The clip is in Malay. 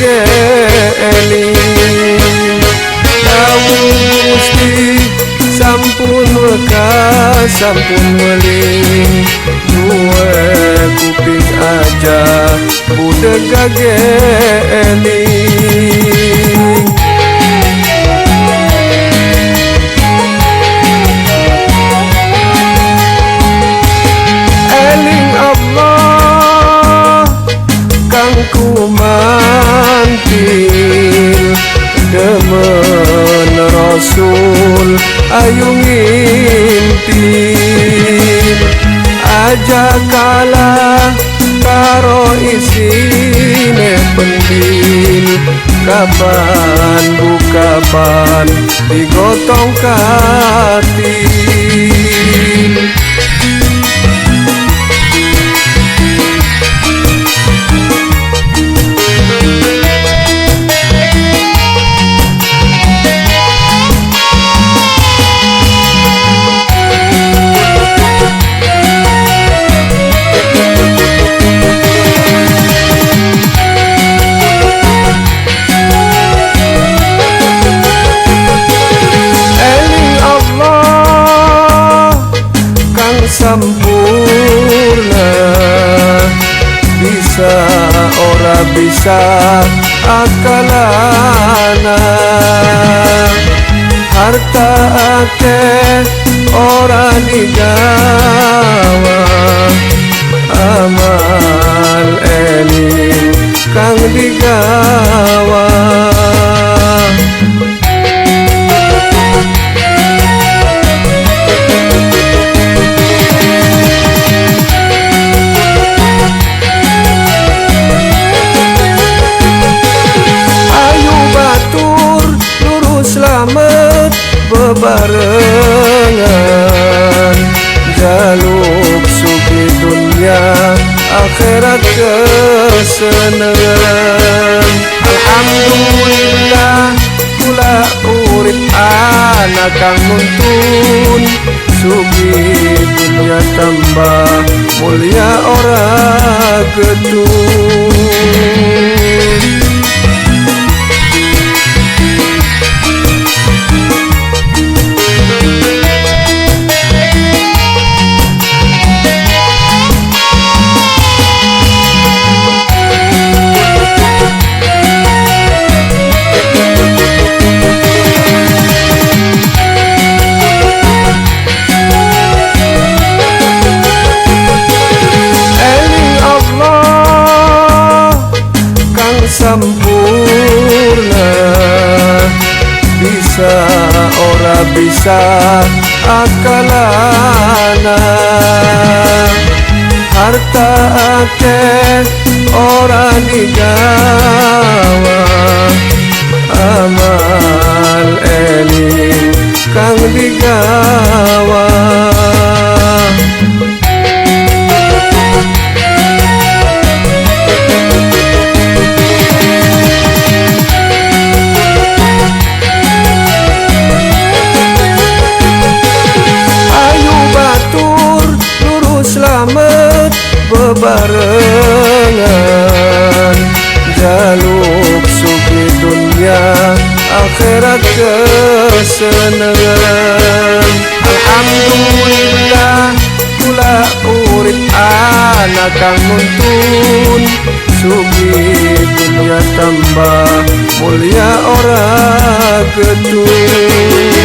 eling. Dawuh Gusti sampun wekas sampun weling, duwe kuping aja budeg eling. Eling Allah kang kumantil, demen Rasul ayu ngintil, aja kalah karo isine pendil, kapan bukapan digotong katil. Sempurna bisa ora bisa akalana, harta akeh ora digawa, amal eling kang digawa. Selamat bebarengan, jaluk sugi dunia akhirat kesenengan. Alhamdulillah kula urip anak kang nuntun, sugi dunia tambah mulia ora gedung. Sempurna bisa ora bisa akalana, harta akeh ora digawa, amal eling kang digawa. Selamat bebarengan, jaluk sugi dunia akhirat kesenengan. Alhamdulillah kula urip anak kang nuntun, sugi dunia tambah mulia ora gedung.